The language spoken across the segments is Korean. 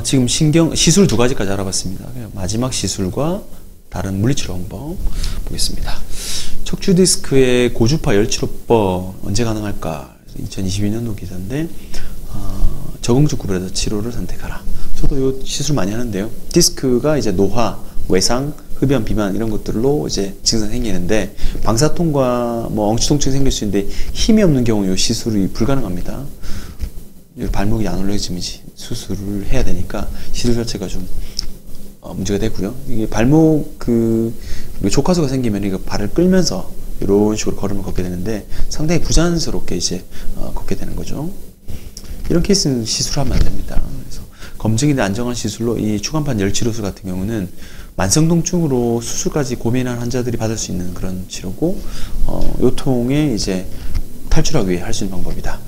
지금 시술 두 가지까지 알아봤습니다. 마지막 시술과 다른 물리치료 방법 보겠습니다. 척추 디스크의 고주파 열치료법 언제 가능할까? 2022년도 기사인데, 적응적 구별해서 치료를 선택하라. 저도 이 시술 많이 하는데요. 디스크가 이제 노화, 외상, 흡연, 비만 이런 것들로 이제 증상 생기는데, 방사통과 뭐 엉치통증 생길 수 있는데 힘이 없는 경우 이 시술이 불가능합니다. 발목이 안 올라지면 수술을 해야 되니까 시술 자체가 좀 문제가 되고요. 이게 발목 족하수가 생기면 이거 발을 끌면서 이런 식으로 걸음을 걷게 되는데 상당히 부자연스럽게 이제 걷게 되는 거죠. 이런 케이스는 시술하면 안 됩니다. 그래서 검증이 된 안정한 시술로 이 추간판 열치료술 같은 경우는 만성통증으로 수술까지 고민한 환자들이 받을 수 있는 그런 치료고, 요통에 이제 탈출하기 위해 할 수 있는 방법이다.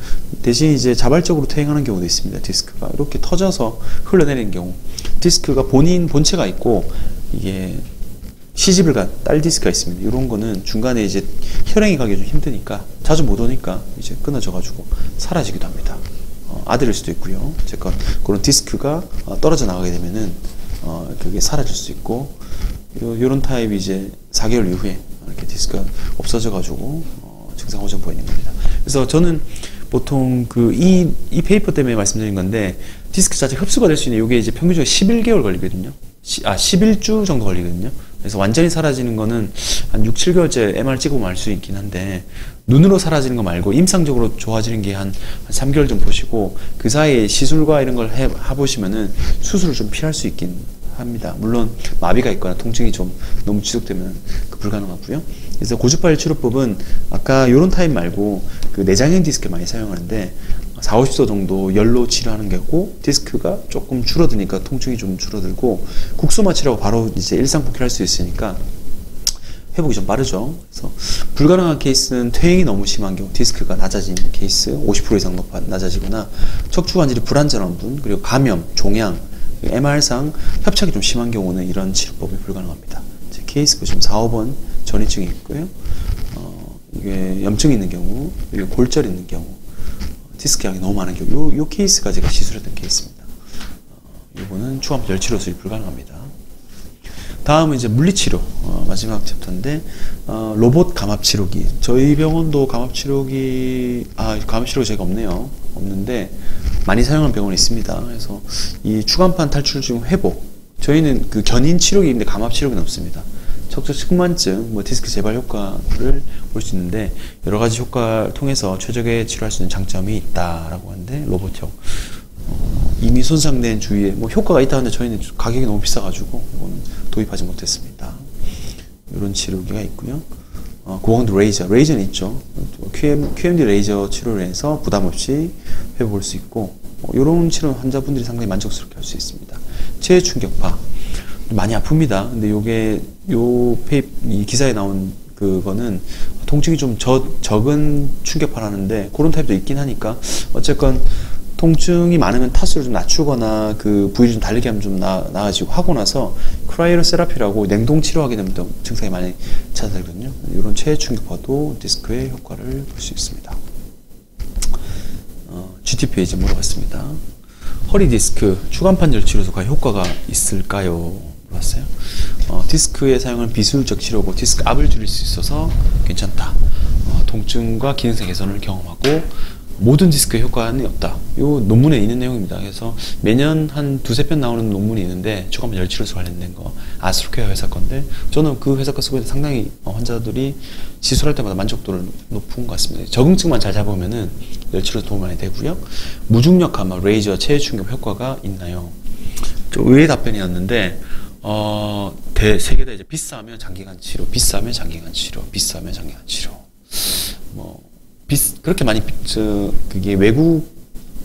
대신 이제 자발적으로 퇴행하는 경우도 있습니다. 디스크가 이렇게 터져서 흘러내리는 경우, 디스크가 본체가 있고 이게 시집을 간 딸 디스크가 있습니다. 이런 거는 중간에 이제 혈행이 가기 좀 힘드니까 자주 못 오니까 이제 끊어져 가지고 사라지기도 합니다. 아들일 수도 있고요. 어쨌건 그런 디스크가 떨어져 나가게 되면은 그게 사라질 수 있고, 요런 타입이 이제 4개월 이후에 이렇게 디스크가 없어져 가지고 증상 호전 보이는 겁니다. 그래서 저는 보통 이 페이퍼 때문에 말씀드린 건데, 디스크 자체 흡수가 될 수 있는 이게 이제 평균적으로 11개월 걸리거든요. 11주 정도 걸리거든요. 그래서 완전히 사라지는 거는 한 6, 7개월째 MR 찍어보면 알 수 있긴 한데, 눈으로 사라지는 거 말고 임상적으로 좋아지는 게 한 3개월 좀 보시고, 그 사이에 시술과 이런 걸 해보시면은 수술을 좀 피할 수 있긴 합니다. 물론 마비가 있거나 통증이 좀 너무 지속되면 불가능하고요. 그래서 고주파 열치료법은 아까 이런 타입 말고 내장형 디스크 많이 사용하는데 4, 50도 정도 열로 치료하는 게고, 디스크가 조금 줄어드니까 통증이 좀 줄어들고, 국소마 치료하고 바로 이제 일상복귀를 할 수 있으니까 회복이 좀 빠르죠. 그래서 불가능한 케이스는 퇴행이 너무 심한 경우, 디스크가 낮아진 케이스 50% 이상 낮아지거나, 척추 관절이 불안전한 분, 그리고 감염, 종양, MR상 협착이 좀 심한 경우는 이런 치료법이 불가능합니다. 제 케이스 보시면 4, 5번 전이증이 있고요. 이게 염증이 있는 경우, 이게 골절이 있는 경우, 디스크 양이 너무 많은 경우, 요 케이스가 제가 시술했던 케이스입니다. 이거는 추간판 열치료술이 불가능합니다. 다음은 이제 물리치료, 마지막 챕터인데, 로봇 감압치료기. 저희 병원도 감압치료기 제가 없는데 많이 사용하는 병원이 있습니다. 그래서 이 추간판 탈출증 회복, 저희는 견인 치료기인데 감압 치료기는 없습니다. 척추 측만증, 디스크 재발 효과를 볼 수 있는데, 여러 가지 효과를 통해서 최적의 치료할 수 있는 장점이 있다라고 하는데, 로봇형 이미 손상된 주위에 효과가 있다 하는데 저희는 가격이 너무 비싸가지고 이거는 도입하지 못했습니다. 이런 치료기가 있고요. 고강도 레이저는 있죠. QMD 레이저 치료를 해서 부담 없이 회복할 수 있고, 이런 치료 환자분들이 상당히 만족스럽게 할 수 있습니다. 체외 충격파 많이 아픕니다. 근데 이 기사에 나온 그거는 통증이 좀 적은 충격파라는데, 그런 타입도 있긴 하니까, 어쨌건 통증이 많으면 타수를 좀 낮추거나 그 부위를 좀 달리게 하면 좀 나아지고, 하고 나서 크라이오 세라피라고 냉동 치료하게 되면 또 증상이 많이 찾아들거든요. 이런 체외 충격파도 디스크의 효과를 볼 수 있습니다. GTP에 이제 물어봤습니다. 허리 디스크 추간판 열치료도 과연 효과가 있을까요? 물어봤어요. 디스크에 사용하는 비술적 치료고, 디스크 압을 줄일 수 있어서 괜찮다. 통증과 기능성 개선을 경험하고, 모든 디스크의 효과는 없다. 이 논문에 있는 내용입니다. 그래서 매년 한 2-3편 나오는 논문이 있는데, 추간판 열치료술 관련된 거, 아스트로케어 회사 건데, 저는 그 회사 거 쓰고 있는데 상당히 환자들이 시술할 때마다 만족도를 높은 것 같습니다. 적응증만 잘 잡으면은 열치료 도움 많이 되고요. 무중력 감압, 레이저, 체외 충격 효과가 있나요? 좀 의외의 답변이었는데, 세 개 다 이제 비싸면 장기간 치료, 비싸면 장기간 치료, 비싸면 장기간 치료. 그렇게 많이, 그게 외국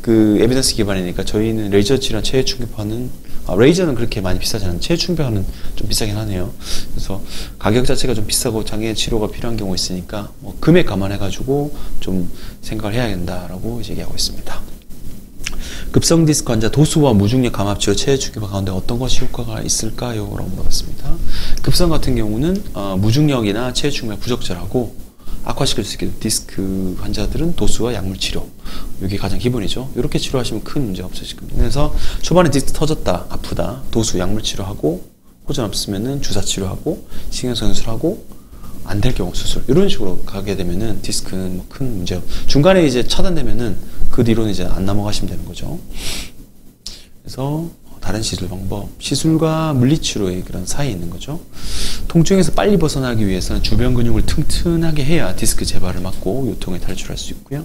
에비던스 기반이니까 저희는 레이저 치료나 체외 충격파는, 레이저는 그렇게 많이 비싸지 않은데 체외 충격파는 좀 비싸긴 하네요. 그래서 가격 자체가 좀 비싸고 장기 치료가 필요한 경우가 있으니까, 금액 감안해가지고 좀 생각을 해야 된다라고 이제 얘기하고 있습니다. 급성 디스크 환자 도수와 무중력 감압 치료 체외 충격파 가운데 어떤 것이 효과가 있을까요? 라고 물어봤습니다. 급성 같은 경우는 무중력이나 체외 충격파 부적절하고, 악화시킬 수 있게 디스크 환자들은 도수와 약물 치료. 이게 가장 기본이죠. 이렇게 치료하시면 큰 문제가 없으실 겁니다. 그래서 초반에 디스크 터졌다, 아프다, 도수 약물 치료하고 호전 없으면은 주사 치료하고 신경성형술하고 안 될 경우 수술. 이런 식으로 가게 되면은 디스크는 뭐 큰 문제. 중간에 이제 차단되면은 그 뒤로는 이제 안 넘어가시면 되는 거죠. 그래서 다른 시술 방법, 시술과 물리치료의 그런 사이에 있는 거죠. 통증에서 빨리 벗어나기 위해서는 주변 근육을 튼튼하게 해야 디스크 재발을 막고 요통에 탈출할 수 있고요.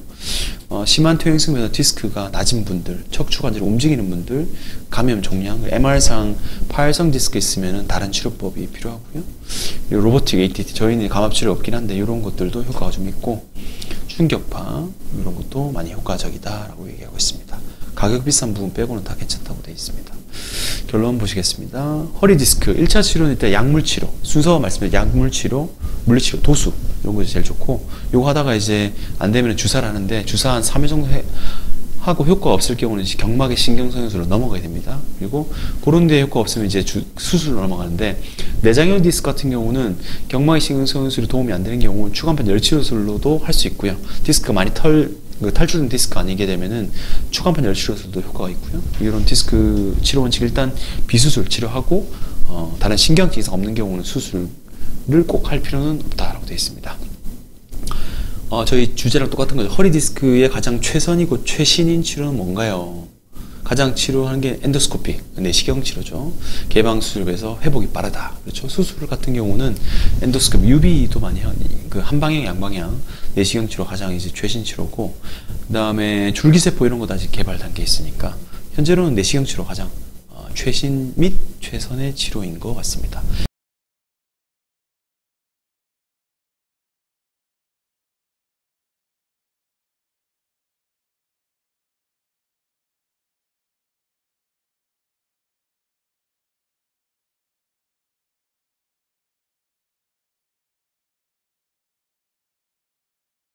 심한 퇴행성에서 디스크가 낮은 분들, 척추 관절이 움직이는 분들, 감염 종양, MR상 파열성 디스크 있으면 다른 치료법이 필요하고요. 그리고 로보틱 ATT, 저희는 감압치료 없긴 한데 이런 것들도 효과가 좀 있고, 충격파 이런 것도 많이 효과적이다라고 얘기하고 있습니다. 가격 비싼 부분 빼고는 다 괜찮다고 되어 있습니다. 결론 보시겠습니다. 허리 디스크 1차 치료는 일단 약물 치료, 순서 말씀드린 약물 치료, 물리치료, 도수 이런 것이 제일 좋고, 요거 하다가 이제 안 되면 주사를 하는데 주사 한 3회 정도 하고 효과 없을 경우는 이제 경막의 신경성형술로 넘어가야 됩니다. 그리고 그런 데 효과 없으면 이제 수술로 넘어가는데, 내장형 디스크 같은 경우는 경막의 신경성형술이 도움이 안 되는 경우는 추간판 열치료술로도 할 수 있고요. 디스크가 많이 탈출된 디스크 아니게 되면은 추간판 열치료술도 효과가 있고요. 이런 디스크 치료 원칙, 일단 비수술 치료하고 다른 신경 증상 없는 경우는 수술을 꼭 할 필요는 없다라고 되어 있습니다. 저희 주제랑 똑같은 거죠. 허리 디스크의 가장 최선이고 최신인 치료는 뭔가요? 가장 치료하는 게 엔도스코피, 내시경 치료죠. 개방 수술에서 회복이 빠르다. 그렇죠. 수술 같은 경우는 엔도스코피, UV도 많이 그 한방향, 양방향 내시경 치료 가장 이제 최신 치료고, 그다음에 줄기세포 이런 거 아직 개발 단계에 있으니까 현재로는 내시경 치료 가장 최신 및 최선의 치료인 것 같습니다.